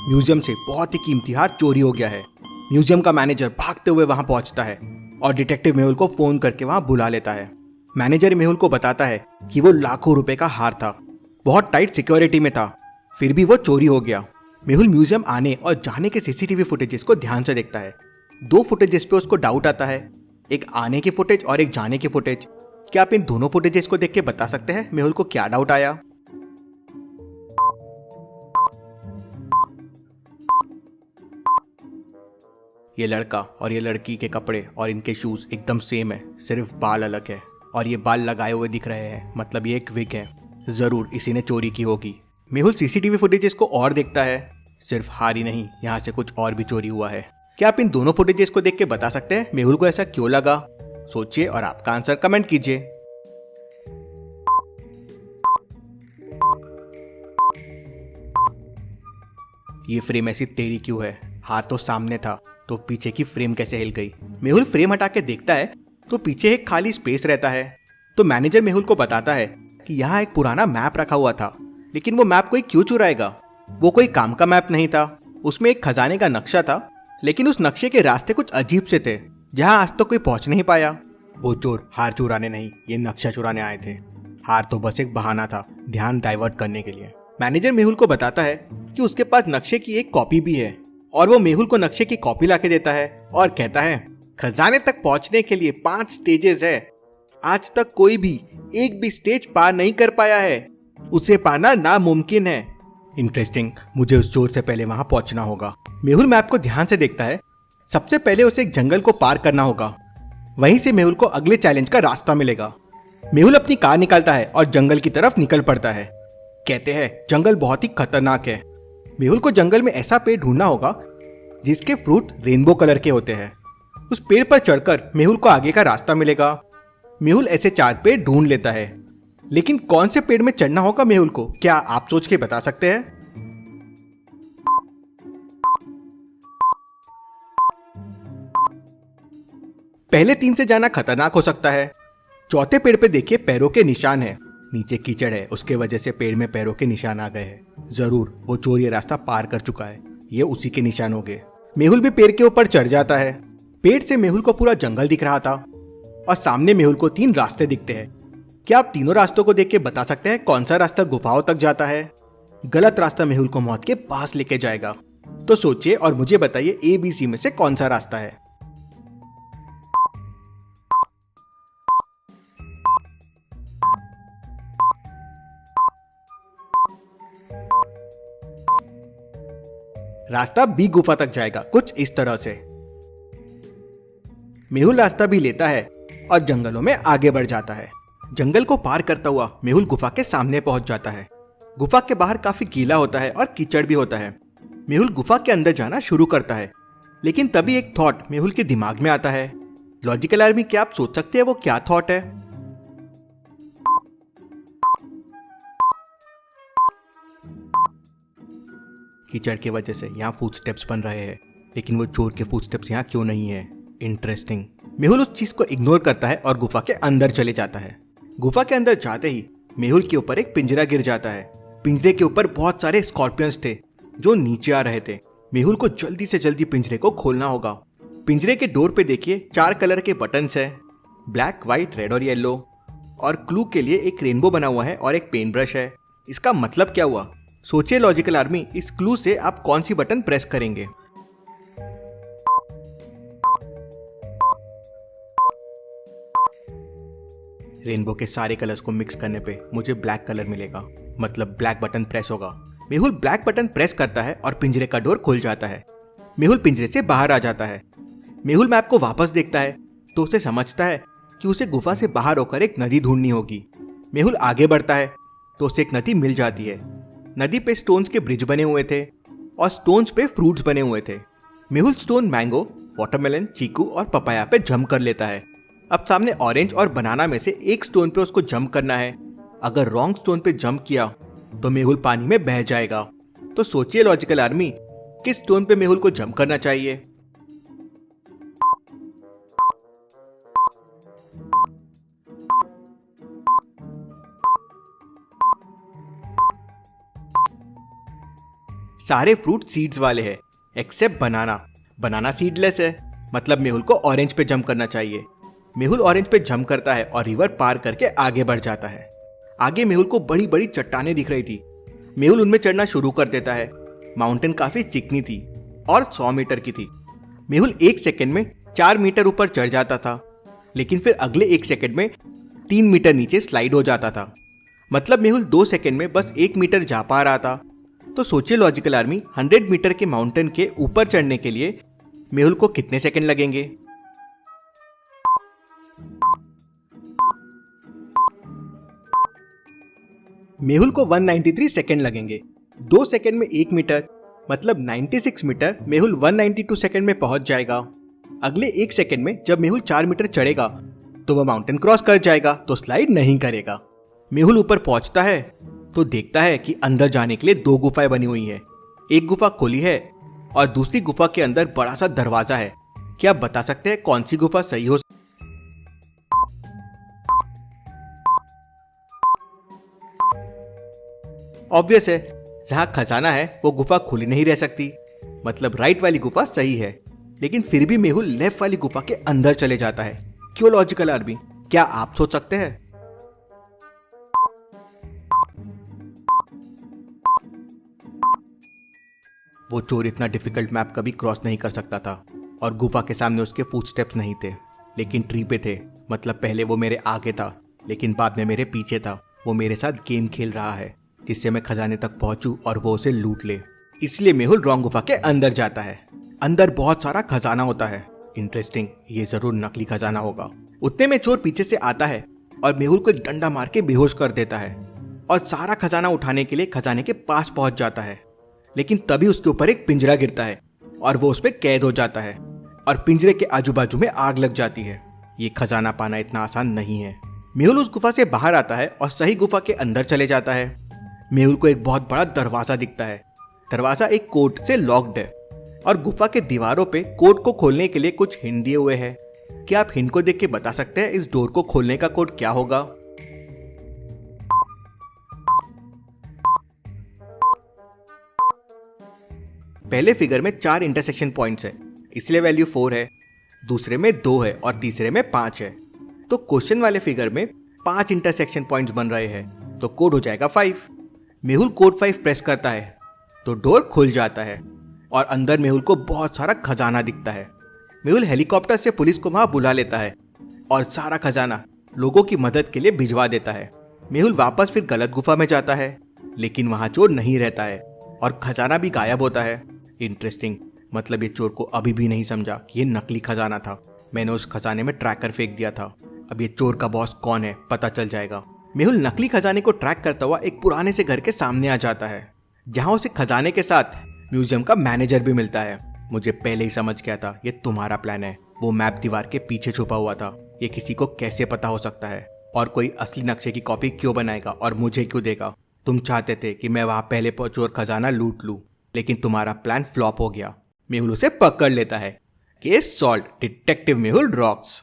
Museum से बहुत ही कीमती हार चोरी हो गया है। म्यूजियम का मैनेजर भागते हुए वहां पहुंचता है और डिटेक्टिव मेहुल को फोन करके वहां बुला लेता है। मैनेजर मेहुल को बताता है कि वो लाखों रुपए का हार था, बहुत टाइट सिक्योरिटी में था, फिर भी वो चोरी हो गया। मेहुल म्यूजियम आने और जाने के सीसीटीवी फुटेजेस को ध्यान से देखता है। दो फुटेजेस पे उसको डाउट आता है, एक आने की फुटेज और एक जाने की फुटेज। क्या आप इन दोनों फुटेजेस को देख के बता सकते हैं मेहुल को क्या डाउट आया? ये लड़का और ये लड़की के कपड़े और इनके शूज एकदम सेम है, सिर्फ बाल अलग है और ये बाल लगाए हुए दिख रहे हैं, मतलब ये एक विग है। जरूर इसी ने चोरी की होगी। मेहुल सीसीटीवी फुटेजेस को और देखता है, सिर्फ हार ही नहीं, यहाँ से कुछ और भी चोरी हुआ है। क्या आप इन दोनों फुटेजेस को देख के बता सकते हैं मेहुल को ऐसा क्यों लगा? सोचिए और आपका आंसर कमेंट कीजिए। ये फ्रेम ऐसी टेढ़ी क्यों है? हाथ तो सामने था, तो पीछे की फ्रेम कैसे हिल गई? मेहुल फ्रेम हटा के देखता है तो पीछे एक खाली स्पेस रहता है। तो मैनेजर मेहुल को बताता है कि यहाँ एक पुराना मैप रखा हुआ था, लेकिन वो मैप कोई क्यों चुराएगा? वो कोई काम का मैप नहीं था, उसमें एक खजाने का नक्शा था, लेकिन उस नक्शे के रास्ते कुछ अजीब से थे, जहाँ आज तक कोई पहुंच नहीं पाया। वो चोर हार चुराने नहीं, ये नक्शा चुराने आए थे। हार तो बस एक बहाना था, ध्यान डाइवर्ट करने के लिए। मैनेजर मेहुल को बताता है कि उसके पास नक्शे की एक कॉपी भी है और वो मेहुल को नक्शे की कॉपी लाके देता है और कहता है खजाने तक पहुंचने के लिए 5 स्टेजेस है, आज तक कोई भी एक भी स्टेज पार नहीं कर पाया है, उसे पाना नामुमकिन है। इंटरेस्टिंग, मुझे उस चोर से पहले वहां पहुंचना होगा। मेहुल मैप को ध्यान से देखता है। सबसे पहले उसे एक जंगल को पार करना होगा, वहीं से मेहुल को अगले चैलेंज का रास्ता मिलेगा। मेहुल अपनी कार निकालता है और जंगल की तरफ निकल पड़ता है। कहते हैं जंगल बहुत ही खतरनाक है। मेहुल को जंगल में ऐसा पेड़ ढूंढना होगा जिसके फ्रूट रेनबो कलर के होते हैं। उस पेड़ पर चढ़कर मेहुल को आगे का रास्ता मिलेगा। मेहुल ऐसे 4 पेड़ ढूंढ लेता है, लेकिन कौन से पेड़ में चढ़ना होगा मेहुल को, क्या आप सोच के बता सकते हैं? पहले 3 से जाना खतरनाक हो सकता है। चौथे पेड़ पे देखिए पैरों के निशान है, नीचे कीचड़ है, उसके वजह से पेड़ में पैरों के निशान आ गए हैं। जरूर वो चोर ये रास्ता पार कर चुका है, ये उसी के निशान हो गए। मेहुल भी पेड़ के ऊपर चढ़ जाता है। पेड़ से मेहुल को पूरा जंगल दिख रहा था और सामने मेहुल को 3 रास्ते दिखते हैं। क्या आप तीनों रास्तों को देख के बता सकते हैं कौन सा रास्ता गुफाओं तक जाता है? गलत रास्ता मेहुल को मौत के पास लेके जाएगा। तो सोचिए और मुझे बताइए ABC में से कौन सा रास्ता है? रास्ता B गुफा तक जाएगा, कुछ इस तरह से। मेहुल रास्ता भी लेता है और जंगलों में आगे बढ़ जाता है। जंगल को पार करता हुआ मेहुल गुफा के सामने पहुंच जाता है। गुफा के बाहर काफी गीला होता है और कीचड़ भी होता है। मेहुल गुफा के अंदर जाना शुरू करता है, लेकिन तभी एक थॉट मेहुल के दिमाग में आता है। लॉजिकल आर्मी, क्या आप सोच सकते हैं वो क्या थॉट है? कीचड़ की वजह से यहाँ फुटस्टेप्स बन रहे हैं, लेकिन वो चोर के फुटस्टेप्स यहाँ क्यों नहीं है? इंटरेस्टिंग। मेहुल उस चीज को इग्नोर करता है और गुफा के अंदर चले जाता है। गुफा के अंदर जाते ही मेहुल के ऊपर एक पिंजरा गिर जाता है। पिंजरे के ऊपर बहुत सारे स्कॉर्पियंस थे जो नीचे आ रहे थे। मेहुल को जल्दी से जल्दी पिंजरे को खोलना होगा। पिंजरे के डोर पे देखिए 4 कलर के बटन्स हैं, ब्लैक, व्हाइट, रेड और येलो, और क्लू के लिए एक रेनबो बना हुआ है और एक पेन ब्रश है। इसका मतलब क्या हुआ? सोचिए लॉजिकल आर्मी, इस क्लू से आप कौन सी बटन प्रेस करेंगे? रेनबो के सारे कलर्स को मिक्स करने पे मुझे ब्लैक कलर मिलेगा, मतलब ब्लैक बटन प्रेस होगा। मेहुल ब्लैक बटन प्रेस करता है और पिंजरे का डोर खुल जाता है। मेहुल पिंजरे से बाहर आ जाता है। मेहुल मैप को वापस देखता है तो उसे समझता है कि उसे गुफा से बाहर होकर एक नदी ढूंढनी होगी। मेहुल आगे बढ़ता है तो उसे एक नदी मिल जाती है। नदी पे स्टोन्स के ब्रिज बने हुए थे और स्टोन्स पे फ्रूट्स बने हुए थे। मेहुल स्टोन मैंगो, वाटरमेलन, चीकू और पपाया पे जंप कर लेता है। अब सामने ऑरेंज और बनाना में से एक स्टोन पे उसको जंप करना है। अगर रॉन्ग स्टोन पे जंप किया तो मेहुल पानी में बह जाएगा। तो सोचिए लॉजिकल आर्मी, किस स्टोन पे मेहुल को जंप करना चाहिए? सारे फ्रूट सीड्स वाले हैं एक्सेप्ट बनाना। बनाना सीडलेस है, मतलब मेहुल को ऑरेंज पे जंप करना चाहिए। मेहुल ऑरेंज पे जंप करता है और रिवर पार करके आगे बढ़ जाता है। आगे मेहुल को बड़ी बड़ी चट्टानें दिख रही थी। मेहुल उनमें चढ़ना शुरू कर देता है। माउंटेन काफी चिकनी थी और 100 मीटर की थी। मेहुल 1 सेकंड में 4 मीटर ऊपर चढ़ जाता था, लेकिन फिर अगले 1 सेकंड में 3 मीटर नीचे स्लाइड हो जाता था। मतलब मेहुल 2 सेकंड में बस 1 मीटर जा पा रहा था। तो सोचिए लॉजिकल आर्मी, 100 मीटर के माउंटेन के ऊपर चढ़ने के लिए मेहुल को कितने सेकंड लगेंगे? मेहुल को 193 सेकंड लगेंगे। 2 सेकंड में 1 मीटर, मतलब 96 मीटर मेहुल 192 सेकंड में पहुंच जाएगा। अगले 1 सेकंड में जब मेहुल 4 मीटर चढ़ेगा तो वह माउंटेन क्रॉस कर जाएगा, तो स्लाइड नहीं करेगा। मेहुल ऊपर पहुंचता है तो देखता है कि अंदर जाने के लिए 2 गुफाएं बनी हुई हैं। एक गुफा खुली है और दूसरी गुफा के अंदर बड़ा सा दरवाजा है। क्या आप बता सकते हैं कौन सी गुफा सही हो? ऑब्वियस है, जहां खजाना है वो गुफा खुली नहीं रह सकती, मतलब राइट वाली गुफा सही है। लेकिन फिर भी मेहुल लेफ्ट वाली गुफा के अंदर चले जाता है। क्यों लॉजिकल आर्मी? क्या आप सोच सकते हैं? वो चोर इतना डिफिकल्ट मैप कभी क्रॉस नहीं कर सकता था और गुफा के सामने उसके फुटस्टेप्स नहीं थे, लेकिन ट्री पे थे। मतलब पहले वो मेरे आगे था, लेकिन बाद में मेरे पीछे था। वो मेरे साथ गेम खेल रहा है जिससे मैं खजाने तक पहुंचूं और वो उसे लूट ले। इसलिए मेहुल रॉन्ग गुफा के अंदर जाता है। अंदर बहुत सारा खजाना होता है। इंटरेस्टिंग, ये जरूर नकली खजाना होगा। उतने में चोर पीछे से आता है और मेहुल को एक डंडा मार के बेहोश कर देता है और सारा खजाना उठाने के लिए खजाने के पास पहुंच जाता है। लेकिन तभी उसके ऊपर एक पिंजरा गिरता है और वो उस पर कैद हो जाता है और पिंजरे के आजू बाजू में आग लग जाती है। ये खजाना पाना इतना आसान नहीं है। मेहुल उस गुफा से बाहर आता है और सही गुफा के अंदर चले जाता है। मेहुल को एक बहुत बड़ा दरवाजा दिखता है। दरवाजा एक कोड से लॉक्ड है और गुफा के दीवारों पे कोड को खोलने के लिए कुछ हिंट दिए हुए हैं। क्या आप हिंट को देख के बता सकते हैं इस डोर को खोलने का कोड क्या होगा? पहले फिगर में 4 इंटरसेक्शन पॉइंट्स है, इसलिए वैल्यू 4 है। दूसरे में 2 है और तीसरे में 5 है। तो क्वेश्चन वाले फिगर में 5 इंटरसेक्शन पॉइंट्स बन रहे हैं, तो कोड हो जाएगा 5। मेहुल कोड 5 प्रेस करता है तो डोर खुल जाता है और अंदर मेहुल को बहुत सारा खजाना दिखता है। मेहुल हेलीकॉप्टर से पुलिस को वहां बुला लेता है और सारा खजाना लोगों की मदद के लिए भिजवा देता है। मेहुल वापस फिर गलत गुफा में जाता है, लेकिन वहां चोर नहीं रहता है और खजाना भी गायब होता है। इंटरेस्टिंग, मतलब ये चोर को अभी भी नहीं समझा कि ये नकली खजाना था। मैंने उस खजाने में ट्रैकर फेंक दिया था। अब ये चोर का बॉस कौन है पता चल जाएगा। मेहुल नकली खजाने को ट्रैक करता हुआ एक पुराने से घर के सामने आ जाता है, जहां उसे खजाने के साथ म्यूजियम का मैनेजर भी मिलता है। मुझे पहले ही समझ गया था ये तुम्हारा प्लान है। वो मैप दीवार के पीछे छुपा हुआ था। ये किसी को कैसे पता हो सकता है? और कोई असली नक्शे की कॉपी क्यों बनाएगा और मुझे क्यों देगा? तुम चाहते थे कि मैं वहां पहले चोर खजाना लूट लूं, लेकिन तुम्हारा प्लान फ्लॉप हो गया। मेहुल उसे पकड़ लेता है। Case solve, detective Mehul rocks.